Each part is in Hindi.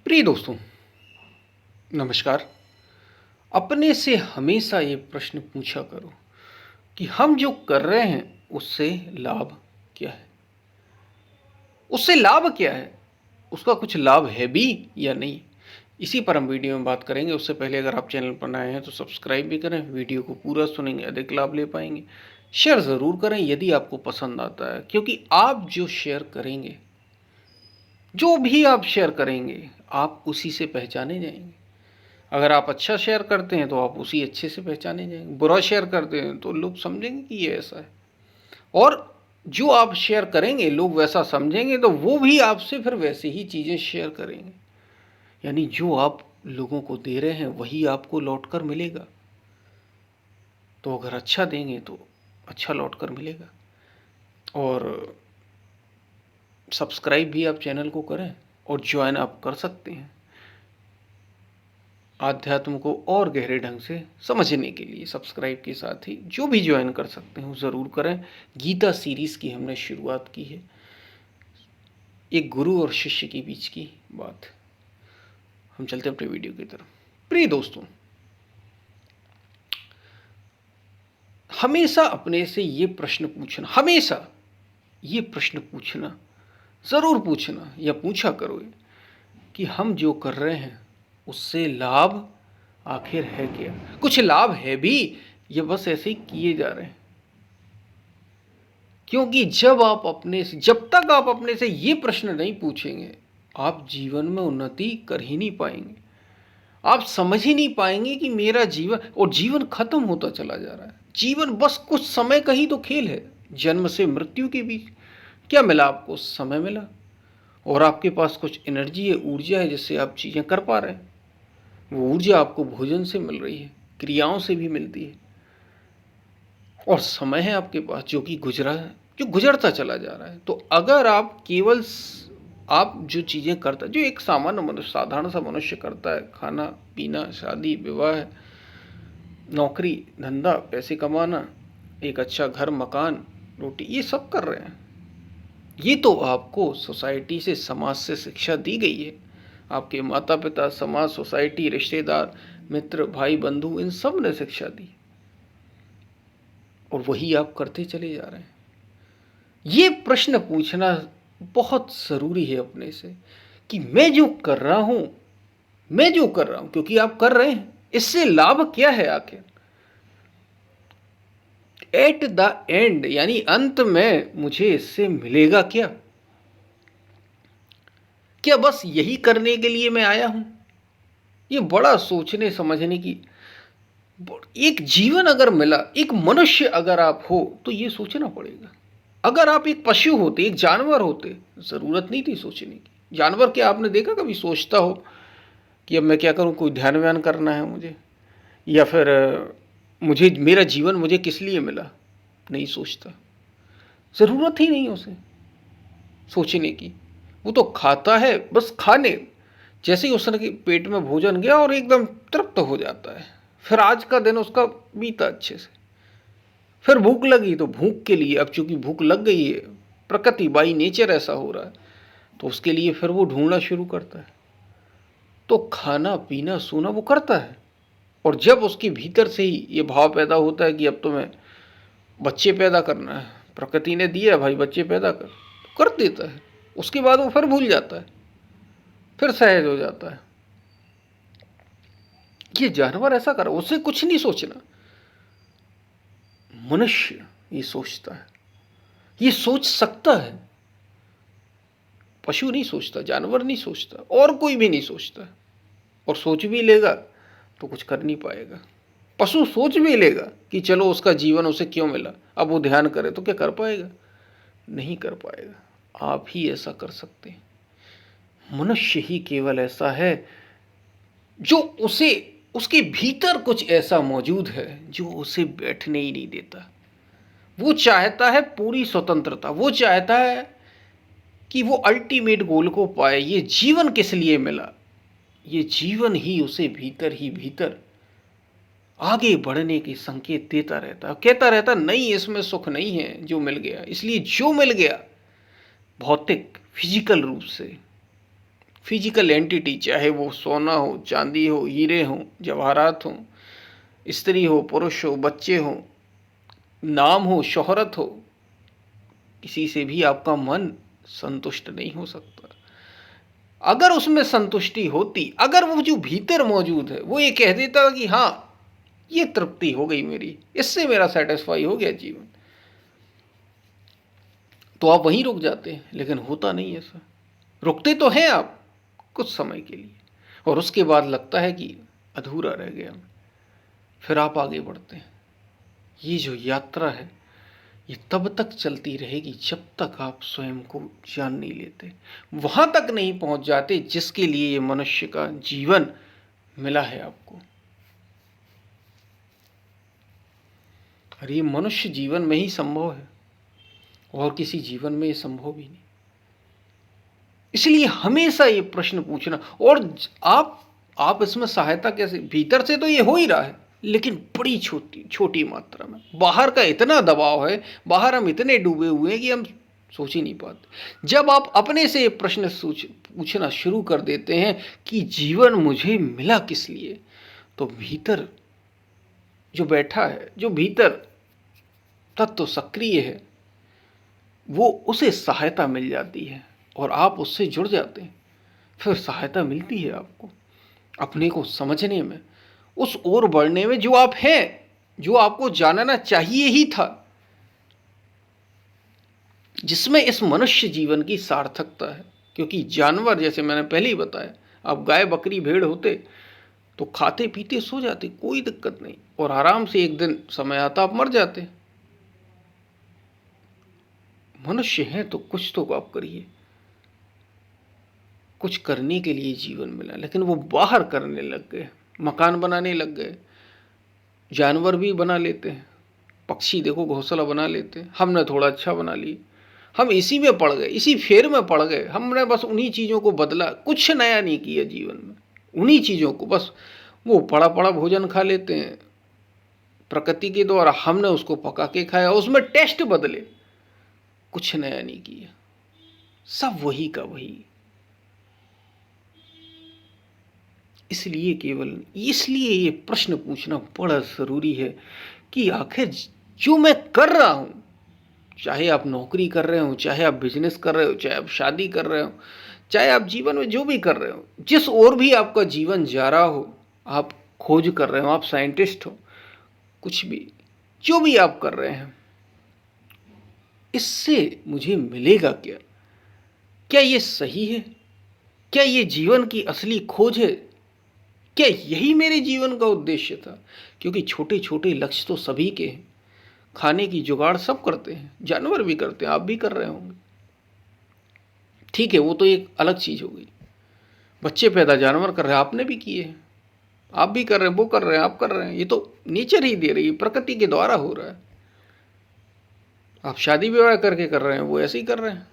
प्रिय दोस्तों, नमस्कार। अपने से हमेशा ये प्रश्न पूछा करो कि हम जो कर रहे हैं उससे लाभ क्या है? उससे लाभ क्या है? उसका कुछ लाभ है भी या नहीं? इसी पर हम वीडियो में बात करेंगे। उससे पहले अगर आप चैनल पर नए हैं तो सब्सक्राइब भी करें, वीडियो को पूरा सुनेंगे अधिक लाभ ले पाएंगे। शेयर ज़रूर करें यदि आपको पसंद आता है, क्योंकि आप जो शेयर करेंगे, जो भी आप शेयर करेंगे, आप उसी से पहचाने जाएंगे। अगर आप अच्छा शेयर करते हैं तो आप उसी अच्छे से पहचाने जाएंगे। बुरा शेयर करते हैं तो लोग समझेंगे कि ये ऐसा है, और जो आप शेयर करेंगे लोग वैसा समझेंगे तो वो भी आपसे फिर वैसे ही चीज़ें शेयर करेंगे। यानी जो आप लोगों को दे रहे हैं वही आपको लौट कर मिलेगा। तो अगर अच्छा देंगे तो अच्छा लौट कर मिलेगा। और सब्सक्राइब भी आप चैनल को करें और ज्वाइन आप कर सकते हैं आध्यात्म को और गहरे ढंग से समझने के लिए। सब्सक्राइब के साथ ही जो भी ज्वाइन कर सकते हैं वो ज़रूर करें। गीता सीरीज़ की हमने शुरुआत की है, एक गुरु और शिष्य के बीच की बात। हम चलते हैं अपने वीडियो की तरफ। प्रिय दोस्तों, हमेशा अपने से ये प्रश्न पूछना, हमेशा ये प्रश्न पूछना, ज़रूर पूछना या पूछा करो कि हम जो कर रहे हैं उससे लाभ आखिर है क्या? कुछ लाभ है भी या बस ऐसे ही किए जा रहे हैं? क्योंकि जब तक आप अपने से ये प्रश्न नहीं पूछेंगे, आप जीवन में उन्नति कर ही नहीं पाएंगे। आप समझ ही नहीं पाएंगे कि मेरा जीवन खत्म होता चला जा रहा है। जीवन बस कुछ समय का ही तो खेल है, जन्म से मृत्यु के बीच। क्या मिला आपको? समय मिला, और आपके पास कुछ एनर्जी है, ऊर्जा है, जिससे आप चीज़ें कर पा रहे हैं। वो ऊर्जा आपको भोजन से मिल रही है, क्रियाओं से भी मिलती है, और समय है आपके पास जो गुजरता चला जा रहा है। तो अगर आप आप जो चीज़ें करता है, जो एक सामान्य मनुष्य, साधारण सा मनुष्य करता है, खाना पीना, शादी विवाह, नौकरी धंधा, पैसे कमाना, एक अच्छा घर मकान रोटी, ये सब कर रहे हैं। ये तो आपको सोसाइटी से, समाज से शिक्षा दी गई है। आपके माता पिता, समाज, सोसाइटी, रिश्तेदार, मित्र, भाई बंधु, इन सब ने शिक्षा दी, और वही आप करते चले जा रहे हैं। ये प्रश्न पूछना बहुत ज़रूरी है अपने से कि मैं जो कर रहा हूँ, क्योंकि आप कर रहे हैं, इससे लाभ क्या है आखिर? एट द एंड, यानी अंत में मुझे इससे मिलेगा क्या? क्या बस यही करने के लिए मैं आया हूं? ये बड़ा सोचने समझने की। एक जीवन अगर मिला, एक मनुष्य अगर आप हो, तो ये सोचना पड़ेगा। अगर आप एक पशु होते, एक जानवर होते, जरूरत नहीं थी सोचने की। जानवर क्या आपने देखा कभी सोचता हो कि अब मैं क्या करूं, कोई ध्यान व्यान करना है मुझे, या फिर मुझे मेरा जीवन मुझे किस लिए मिला? नहीं सोचता, जरूरत ही नहीं उसे सोचने की। वो तो खाता है, बस खाने, जैसे ही उसके पेट में भोजन गया और एकदम तृप्त हो जाता है, फिर आज का दिन उसका बीता अच्छे से। फिर भूख लगी तो भूख के लिए, अब चूंकि भूख लग गई है, प्रकृति बाई नेचर ऐसा हो रहा है, तो उसके लिए फिर वो ढूंढना शुरू करता है। तो खाना पीना सोना वो करता है, और जब उसके भीतर से ही ये भाव पैदा होता है कि अब तो मैं बच्चे पैदा करना है, प्रकृति ने दिया भाई बच्चे पैदा कर देता है। उसके बाद वो फिर भूल जाता है, फिर सहज हो जाता है। ये जानवर ऐसा कर, उसे कुछ नहीं सोचना। मनुष्य ये सोचता है, ये सोच सकता है। पशु नहीं सोचता, जानवर नहीं सोचता, और कोई भी नहीं सोचता, और सोच भी लेगा तो कुछ कर नहीं पाएगा। पशु सोच भी लेगा कि चलो उसका जीवन उसे क्यों मिला, अब वो ध्यान करे तो क्या कर पाएगा? नहीं कर पाएगा। आप ही ऐसा कर सकते हैं। मनुष्य ही केवल ऐसा है जो उसके भीतर कुछ ऐसा मौजूद है जो उसे बैठने ही नहीं देता। वो चाहता है पूरी स्वतंत्रता, वो चाहता है कि वो अल्टीमेट गोल को पाए। ये जीवन किस लिए मिला? ये जीवन ही उसे भीतर ही भीतर आगे बढ़ने के संकेत देता रहता, कहता रहता नहीं इसमें सुख नहीं है जो मिल गया। इसलिए जो मिल गया भौतिक फिजिकल रूप से, फिजिकल एंटिटी, चाहे वो सोना हो, चांदी हो, हीरे हो, जवाहरात हो, स्त्री हो, पुरुष हो, बच्चे हो, नाम हो, शोहरत हो, किसी से भी आपका मन संतुष्ट नहीं हो सकता। अगर उसमें संतुष्टि होती, अगर वो जो भीतर मौजूद है वो ये कह देता कि हाँ, ये तृप्ति हो गई मेरी, इससे मेरा सेटिस्फाई हो गया जीवन, तो आप वहीं रुक जाते हैं। लेकिन होता नहीं ऐसा। रुकते तो हैं आप कुछ समय के लिए, और उसके बाद लगता है कि अधूरा रह गया। फिर आप आगे बढ़ते हैं। ये जो यात्रा है ये तब तक चलती रहेगी जब तक आप स्वयं को जान नहीं लेते, वहां तक नहीं पहुंच जाते जिसके लिए ये मनुष्य का जीवन मिला है आपको। और ये मनुष्य जीवन में ही संभव है, और किसी जीवन में ये संभव भी नहीं। इसलिए हमेशा ये प्रश्न पूछना। और आप इसमें सहायता कैसे, भीतर से तो ये हो ही रहा है, लेकिन बड़ी छोटी छोटी मात्रा में। बाहर का इतना दबाव है, बाहर हम इतने डूबे हुए हैं कि हम सोच ही नहीं पाते। जब आप अपने से ये प्रश्न पूछना शुरू कर देते हैं कि जीवन मुझे मिला किस लिए, तो भीतर जो बैठा है, जो भीतर तत्व सक्रिय है, वो उसे सहायता मिल जाती है और आप उससे जुड़ जाते हैं। फिर सहायता मिलती है आपको अपने को समझने में, उस ओर बढ़ने में जो आप हैं, जो आपको जानना चाहिए ही था, जिसमें इस मनुष्य जीवन की सार्थकता है। क्योंकि जानवर, जैसे मैंने पहले ही बताया, आप गाय बकरी भेड़ होते तो खाते पीते सो जाते, कोई दिक्कत नहीं, और आराम से एक दिन समय आता आप मर जाते। मनुष्य हैं तो कुछ तो आप करिए। कुछ करने के लिए जीवन मिला, लेकिन वो बाहर करने लग गए, मकान बनाने लग गए। जानवर भी बना लेते हैं, पक्षी देखो घोंसला बना लेते हैं, हमने थोड़ा अच्छा बना लिया। हम इसी में पड़ गए, इसी फेर में पड़ गए। हमने बस उन्हीं चीज़ों को बदला, कुछ नया नहीं किया जीवन में। उन्हीं चीज़ों को बस, वो पड़ा पड़ा भोजन खा लेते हैं प्रकृति के द्वारा, हमने उसको पका के खाया, उसमें टेस्ट बदले, कुछ नया नहीं किया, सब वही का वही। इसलिए ये प्रश्न पूछना बड़ा ज़रूरी है कि आखिर जो मैं कर रहा हूं, चाहे आप नौकरी कर रहे हो, चाहे आप बिजनेस कर रहे हो, चाहे आप शादी कर रहे हो, चाहे आप जीवन में जो भी कर रहे हो, जिस ओर भी आपका जीवन जा रहा हो, आप खोज कर रहे हो, आप साइंटिस्ट हो, कुछ भी, जो भी आप कर रहे हैं, इससे मुझे मिलेगा क्या? क्या ये सही है? क्या ये जीवन की असली खोज है? क्या यही मेरे जीवन का उद्देश्य था? क्योंकि छोटे छोटे लक्ष्य तो सभी के हैं। खाने की जुगाड़ सब करते हैं, जानवर भी करते हैं, आप भी कर रहे होंगे। ठीक है, वो तो एक अलग चीज़ हो गई। बच्चे पैदा जानवर कर रहे हैं, आपने भी किए हैं, आप भी कर रहे हैं, वो कर रहे हैं, आप कर रहे हैं। ये तो नेचर ही दे रही है, प्रकृति के द्वारा हो रहा है। आप शादी विवाह करके कर रहे हैं, वो ऐसे ही कर रहे हैं।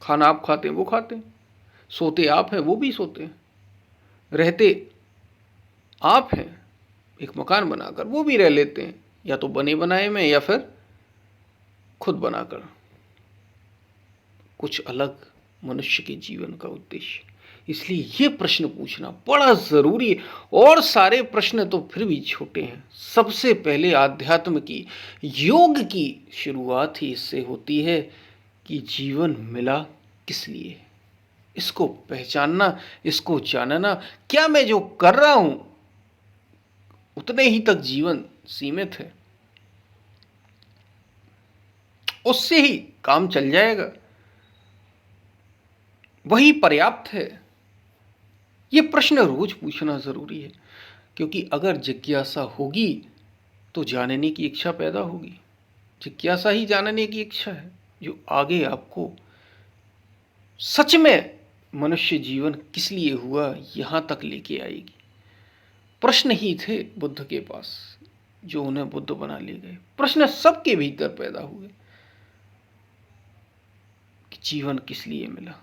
खाना आप खाते हैं, वो खाते हैं। सोते आप हैं, वो भी सोते हैं। रहते आप हैं, एक मकान बनाकर, वो भी रह लेते हैं, या तो बने बनाए में या फिर खुद बनाकर। कुछ अलग मनुष्य के जीवन का उद्देश्य। इसलिए ये प्रश्न पूछना बड़ा ज़रूरी है। और सारे प्रश्न तो फिर भी छोटे हैं। सबसे पहले आध्यात्म की, योग की शुरुआत ही इससे होती है कि जीवन मिला किस लिए, इसको पहचानना, इसको जानना। क्या मैं जो कर रहा हूं उतने ही तक जीवन सीमित है, उससे ही काम चल जाएगा, वही पर्याप्त है? ये प्रश्न रोज पूछना जरूरी है। क्योंकि अगर जिज्ञासा होगी तो जानने की इच्छा पैदा होगी। जिज्ञासा ही जानने की इच्छा है जो आगे आपको सच में मनुष्य जीवन किस लिए हुआ यहां तक लेके आएगी। प्रश्न ही थे बुद्ध के पास जो उन्हें बुद्ध बना ले गए। प्रश्न सबके भीतर पैदा हुए कि जीवन किस लिए मिला।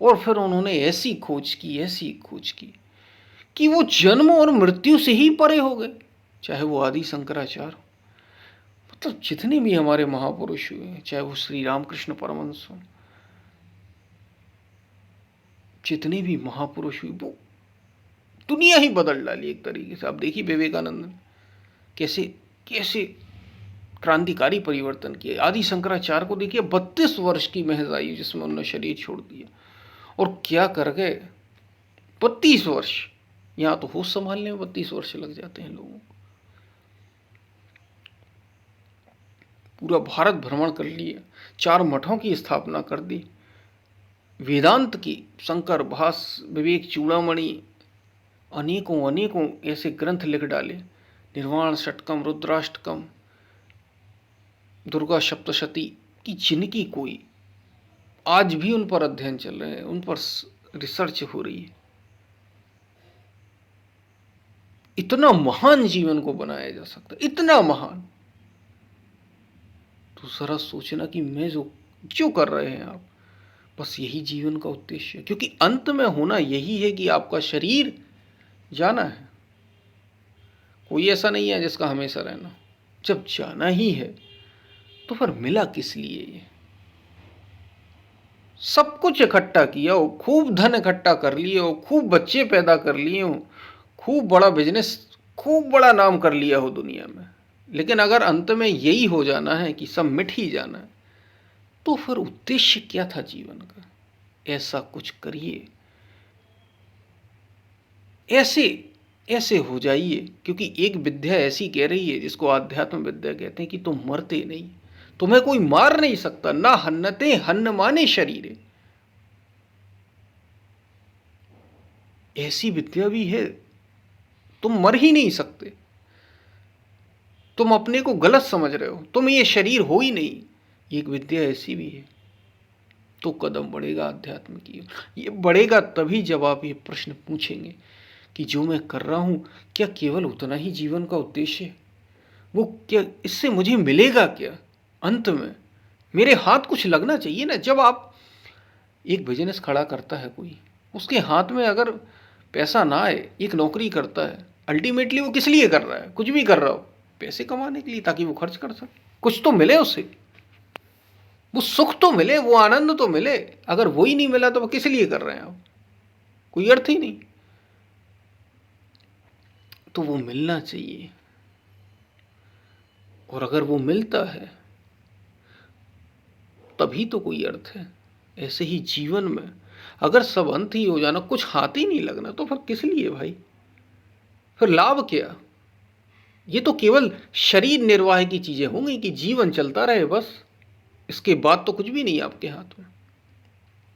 और फिर उन्होंने ऐसी खोज की कि वो जन्म और मृत्यु से ही परे हो गए। चाहे वो आदि शंकराचार्य हो, मतलब जितने भी हमारे महापुरुष हुए, चाहे वो श्री रामकृष्ण परमहंस हो, जितने भी महापुरुष हुए वो दुनिया ही बदल डाली एक तरीके से। आप देखिए विवेकानंद ने कैसे कैसे क्रांतिकारी परिवर्तन किए। आदि शंकराचार्य को देखिए 32 वर्ष की महज आयु जिसमें उन्होंने शरीर छोड़ दिया, और क्या कर गए 32 वर्ष। यहाँ तो होश संभालने में 32 वर्ष लग जाते हैं लोगों को। पूरा भारत भ्रमण कर लिया, 4 मठों की स्थापना कर दी, वेदांत की, शंकर भाष्य, विवेक चूड़ामणि, अनेकों अनेकों ऐसे ग्रंथ लिख डाले, निर्वाण षटकम, रुद्राष्टकम, दुर्गा सप्तशती की, जिनकी कोई आज भी उन पर अध्ययन चल रहे हैं, उन पर रिसर्च हो रही है। इतना महान जीवन को बनाया जा सकता है, इतना महान। तो जरा सोचना कि मैं जो कर रहे हैं आप, बस यही जीवन का उद्देश्य है। क्योंकि अंत में होना यही है कि आपका शरीर जाना है। कोई ऐसा नहीं है जिसका हमेशा रहना। जब जाना ही है तो फिर मिला किस लिए? ये सब कुछ इकट्ठा किया हो, खूब धन इकट्ठा कर लिए हो, खूब बच्चे पैदा कर लिए हो, खूब बड़ा बिजनेस, खूब बड़ा नाम कर लिया हो दुनिया में, लेकिन अगर अंत में यही हो जाना है कि सब मिट ही जाना है, तो फिर उद्देश्य क्या था जीवन का? ऐसा कुछ करिए, ऐसे हो जाइए। क्योंकि एक विद्या ऐसी कह रही है जिसको आध्यात्म विद्या कहते हैं कि तुम मरते नहीं, तुम्हें कोई मार नहीं सकता। ना हन्नते हन्न माने शरीरे, ऐसी विद्या भी है। तुम मर ही नहीं सकते। तुम अपने को गलत समझ रहे हो, तुम ये शरीर हो ही नहीं, एक विद्या ऐसी भी है। तो कदम बढ़ेगा अध्यात्म की। ये बढ़ेगा तभी जब आप ये प्रश्न पूछेंगे कि जो मैं कर रहा हूं क्या केवल उतना ही जीवन का उद्देश्य है? वो क्या, इससे मुझे मिलेगा क्या अंत में? मेरे हाथ कुछ लगना चाहिए ना। जब आप एक बिजनेस खड़ा करता है कोई, उसके हाथ में अगर पैसा ना आए, एक नौकरी करता है, अल्टीमेटली वो किस लिए कर रहा है? कुछ भी कर रहा हो, पैसे कमाने के लिए, ताकि वो खर्च कर सके, कुछ तो मिले उसे, वो सुख तो मिले, वो आनंद तो मिले। अगर वो ही नहीं मिला तो वो किस लिए कर रहे हैं आप? कोई अर्थ ही नहीं। तो वो मिलना चाहिए, और अगर वो मिलता है तभी तो कोई अर्थ है। ऐसे ही जीवन में अगर सब अंत ही हो जाना, कुछ हाथ ही नहीं लगना, तो फिर किस लिए भाई? फिर लाभ क्या? ये तो केवल शरीर निर्वाह की चीजें होंगी कि जीवन चलता रहे बस। इसके बाद तो कुछ भी नहीं आपके हाथ में।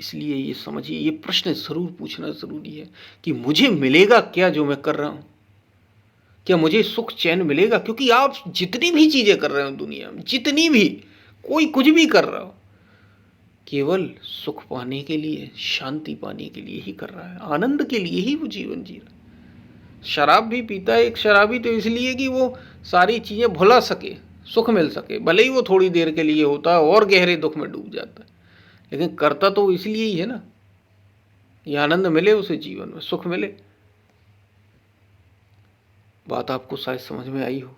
इसलिए ये समझिए, ये प्रश्न जरूर पूछना जरूरी है कि मुझे मिलेगा क्या जो मैं कर रहा हूं? क्या मुझे सुख चैन मिलेगा? क्योंकि आप जितनी भी चीजें कर रहे हो दुनिया में, जितनी भी, कोई कुछ भी कर रहा हो, केवल सुख पाने के लिए, शांति पाने के लिए ही कर रहा है, आनंद के लिए ही वो जीवन जी रहा है। शराब भी पीता है एक शराबी तो इसलिए कि वो सारी चीजें भुला सके, सुख मिल सके, भले ही वो थोड़ी देर के लिए होता है और गहरे दुख में डूब जाता है, लेकिन करता तो इसलिए ही है ना, ये आनंद मिले उसे, जीवन में सुख मिले। बात आपको शायद समझ में आई हो।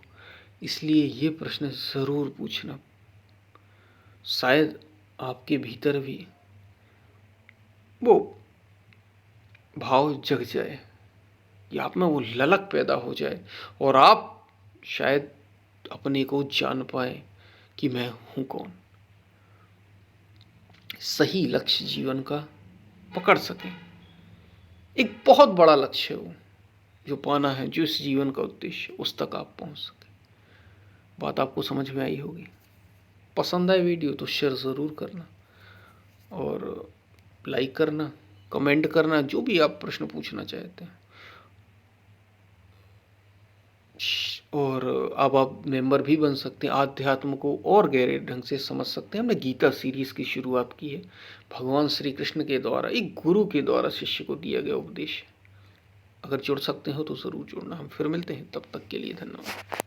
इसलिए ये प्रश्न जरूर पूछना, शायद आपके भीतर भी वो भाव जग जाए, कि आप में वो ललक पैदा हो जाए, और आप शायद अपने को जान पाए कि मैं हूं कौन। सही लक्ष्य जीवन का पकड़ सके, एक बहुत बड़ा लक्ष्य हो जो पाना है, जो इस जीवन का उद्देश्य, उस तक आप पहुंच सके। बात आपको समझ में आई होगी। पसंद आए वीडियो तो शेयर ज़रूर करना, और लाइक करना, कमेंट करना, जो भी आप प्रश्न पूछना चाहते हैं। और अब आप मेंबर भी बन सकते हैं, आध्यात्म को और गहरे ढंग से समझ सकते हैं। हमने गीता सीरीज़ की शुरुआत की है, भगवान श्री कृष्ण के द्वारा, एक गुरु के द्वारा शिष्य को दिया गया उपदेश। अगर जुड़ सकते हो तो ज़रूर जुड़ना। हम फिर मिलते हैं, तब तक के लिए धन्यवाद।